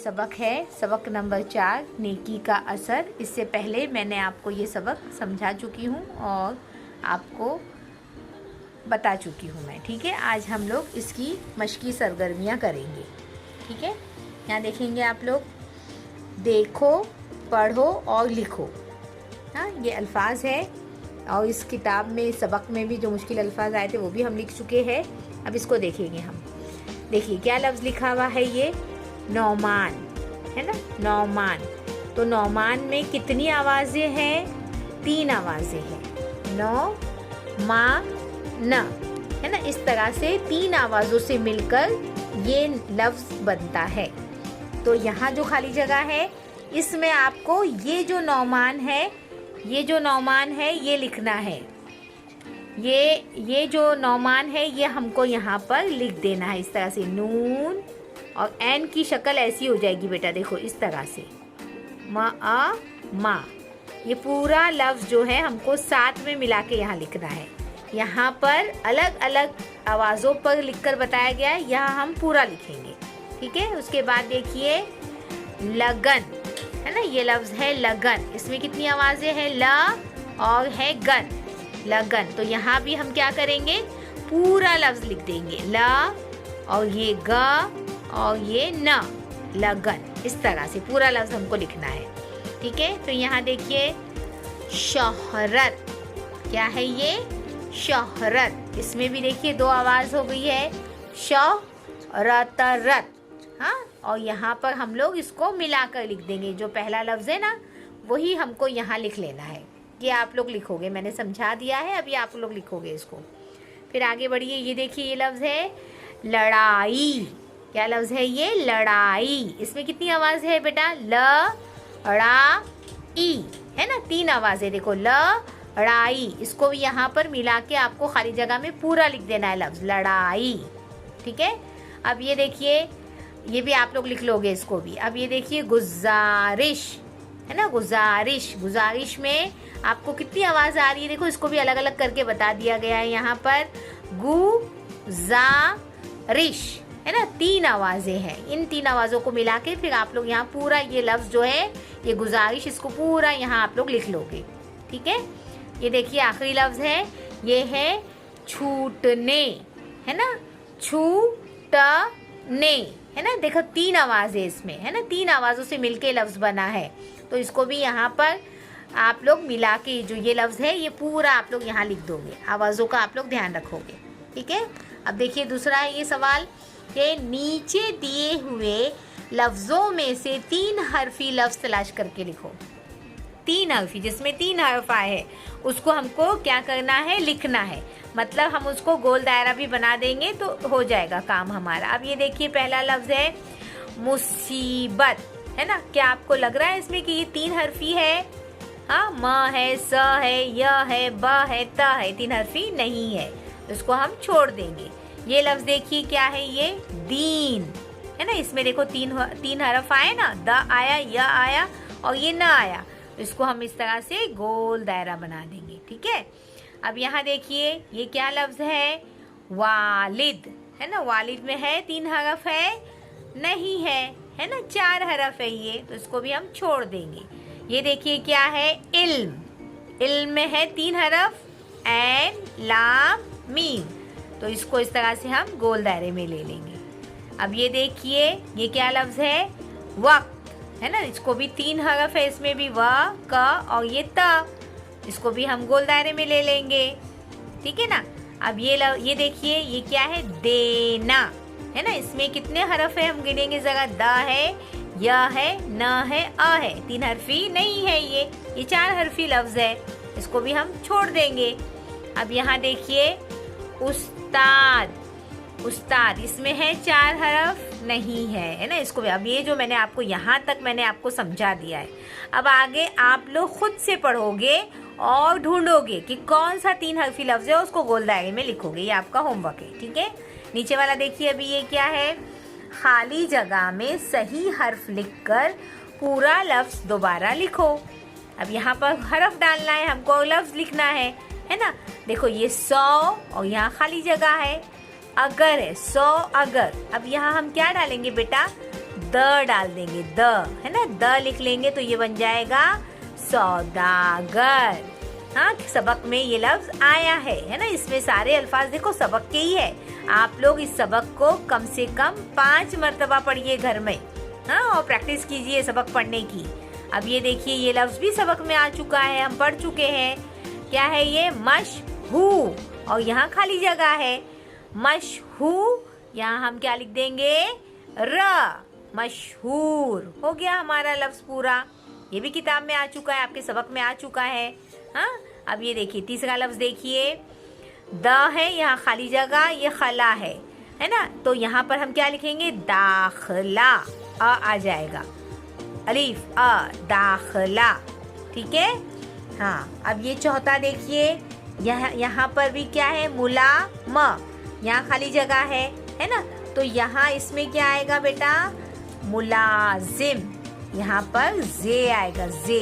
सबक है सबक नंबर 4 नेकी का असर। इससे पहले मैंने आपको ये सबक समझा चुकी हूँ और आपको बता चुकी हूँ मैं। ठीक है, आज हम लोग इसकी मश्की सरगर्मियाँ करेंगे। ठीक है, यहाँ देखेंगे आप लोग, देखो, पढ़ो और लिखो। हाँ, ये अल्फाज है और इस किताब में, सबक में भी जो मुश्किल अल्फाज आए थे वो भी हम लिख चुके हैं। अब इसको देखेंगे हम। देखिए क्या लफ्ज़ लिखा हुआ है, ये नौमान है ना, नौमान। तो नौमान में कितनी आवाज़ें हैं? 3 आवाज़ें हैं, नौ, मा, न, है ना। इस तरह से 3 आवाज़ों से मिलकर ये लफ्ज़ बनता है। तो यहाँ जो खाली जगह है इसमें आपको ये जो नौमान है, ये जो नौमान है ये लिखना है। ये जो नौमान है ये हमको यहाँ पर लिख देना है इस तरह से। नून और एन की शक्ल ऐसी हो जाएगी बेटा, देखो इस तरह से, मा। ये पूरा लफ्ज़ जो है हमको साथ में मिला के यहाँ लिखना है। यहाँ पर अलग अलग आवाज़ों पर लिखकर बताया गया है, यहाँ हम पूरा लिखेंगे। ठीक है, उसके बाद देखिए लगन है ना, ये लफ्ज़ है लगन। इसमें कितनी आवाज़ें हैं? ल और है गन, लगन। तो यहाँ भी हम क्या करेंगे, पूरा लफ्ज़ लिख देंगे, ल और ये ग और ये न, लगन। इस तरह से पूरा लफ्ज़ हमको लिखना है। ठीक है, तो यहाँ देखिए शोहरत, क्या है ये? शोहरत। इसमें भी देखिए 2 आवाज़ हो गई है, शोहरत। हाँ, और यहाँ पर हम लोग इसको मिलाकर लिख देंगे। जो पहला लफ्ज़ है ना वही हमको यहाँ लिख लेना है। ये आप लोग लिखोगे, मैंने समझा दिया है, अभी आप लोग लिखोगे इसको। फिर आगे बढ़िए, ये देखिए ये लफ्ज़ है लड़ाई। क्या लफ्ज़ है ये? लड़ाई। इसमें कितनी आवाज़ है बेटा? ल, ड़ा, ई, है ना, 3 आवाज़ें। देखो लड़ाई, इसको भी यहाँ पर मिला के आपको खाली जगह में पूरा लिख देना है लफ्ज़ लड़ाई। ठीक है, अब ये देखिए, ये भी आप लोग लिख लोगे इसको भी। अब ये देखिए गुजारिश है ना, गुजारिश। गुजारिश में आपको कितनी आवाज़ आ रही है? देखो इसको भी अलग अलग करके बता दिया गया है यहाँ पर। गुजारिश है ना, 3 आवाज़ें हैं। इन 3 आवाज़ों को मिला के फिर आप लोग यहाँ पूरा ये लफ्ज़ जो है ये गुजारिश, इसको पूरा यहाँ आप लोग लिख लोगे। ठीक है, ये देखिए आखिरी लफ्ज़ है, ये है छूटने, है ना, छूटने, है ना। देखो 3 आवाज़ें इसमें, है ना, 3 आवाज़ों से मिलके लफ्ज़ बना है। तो इसको भी यहाँ पर आप लोग मिला के जो ये लफ्ज़ है ये पूरा आप लोग यहाँ लिख दोगे। आवाज़ों का आप लोग ध्यान रखोगे। ठीक है, अब देखिए दूसरा है ये सवाल कि नीचे दिए हुए लफ्ज़ों में से 3 हर्फी लफ्ज़ तलाश करके लिखो। 3 हर्फी, जिसमें 3 हर्फ आए हैं उसको हमको क्या करना है? लिखना है। मतलब हम उसको गोल दायरा भी बना देंगे तो हो जाएगा काम हमारा। अब ये देखिए पहला लफ्ज़ है मुसीबत, है ना। क्या आपको लग रहा है इसमें कि ये 3 हर्फी है? हाँ, म है, स है, य है, ब है, त है। 3 हर्फी नहीं है, इसको हम छोड़ देंगे। ये लफ्ज़ देखिए क्या है, ये दीन, है ना। इसमें देखो 3 हर्फ आए ना, द आया, य आया और ये न आया। इसको हम इस तरह से गोल दायरा बना देंगे। ठीक है, अब यहाँ देखिए ये क्या लफ्ज़ है? वालिद, है ना। वालिद में है 3 हरफ है? नहीं है ना, 4 हरफ है ये, तो इसको भी हम छोड़ देंगे। ये देखिए क्या है? इल्म। इल्म में है 3 हरफ, ऐन, लाम, मीम, तो इसको इस तरह से हम गोल दायरे में ले लेंगे। अब ये देखिए ये क्या लफ्ज़ है? वक्त, है ना। इसको भी 3 हरफ है, इसमें भी व, क और ये त, इसको भी हम गोल दायरे में ले लेंगे। ठीक है ना। अब ये देखिए ये क्या है? देना, है ना। इसमें कितने हरफ है हम गिनेंगे जरा। द है, य है, न है, अ है। 3 हरफी नहीं है ये 4 हरफी लफ्ज़ है, इसको भी हम छोड़ देंगे। अब यहाँ देखिए उस्ताद। उस्ताद इसमें है 4 हरफ? नहीं है ना। इसको भी, अब ये जो मैंने आपको यहाँ तक मैंने आपको समझा दिया है। अब आगे आप लोग खुद से पढ़ोगे और ढूंढोगे कि कौन सा 3 हरफी लफ्ज़ है, उसको गोल दायरे में लिखोगे। ये आपका होमवर्क है। ठीक है, नीचे वाला देखिए अभी ये क्या है? खाली जगह में सही हर्फ लिखकर पूरा लफ्ज़ दोबारा लिखो। अब यहाँ पर हरफ डालना है हमको, लफ्ज़ लिखना है ना। देखो ये 100 और यहाँ खाली जगह है, अगर है 100 अगर। अब यहाँ हम क्या डालेंगे बेटा? द डाल देंगे, द, है ना, द लिख लेंगे तो ये बन जाएगा सौदागर। हाँ, सबक में ये लफ्ज आया है ना। इसमें सारे अल्फाज देखो सबक के ही है। आप लोग इस सबक को कम से कम 5 मर्तबा पढ़िए घर में, हाँ, और प्रैक्टिस कीजिए सबक पढ़ने की। अब ये देखिए ये लफ्ज भी सबक में आ चुका है, हम पढ़ चुके हैं। क्या है ये? मशहू, और यहाँ खाली जगह है मशहू, यहाँ हम क्या लिख देंगे? र, मशहूर। हो गया हमारा लफ्ज पूरा। ये भी किताब में आ चुका है, आपके सबक में आ चुका है। हाँ, अब ये देखिए तीसरा लफ्ज देखिए, द है, यहाँ खाली जगह, ये खला है ना। तो यहाँ पर हम क्या लिखेंगे? दाखला, आ जाएगा, अलीफ अ, दाखला। ठीक है। हाँ, अब ये चौथा देखिए, यहाँ पर भी क्या है? मुलाम, यहाँ खाली जगह है ना। तो यहाँ इसमें क्या आएगा बेटा? मुलाजिम, यहाँ पर जे आएगा, जे।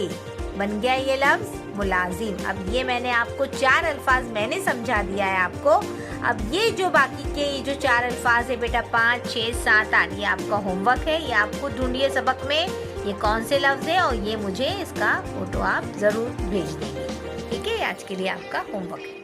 बन गया ये लफ्ज मुलाजिम। अब ये मैंने आपको 4 अल्फाज मैंने समझा दिया है आपको। अब ये जो बाकी के ये जो 4 अल्फाज है बेटा, 5, 6, 7, 8, ये आपका होमवर्क है। ये आपको ढूंढिए सबक में ये कौन से लफ्ज है, और ये मुझे इसका फोटो आप जरूर भेज देंगे। ठीक है, आज के लिए आपका होमवर्क है।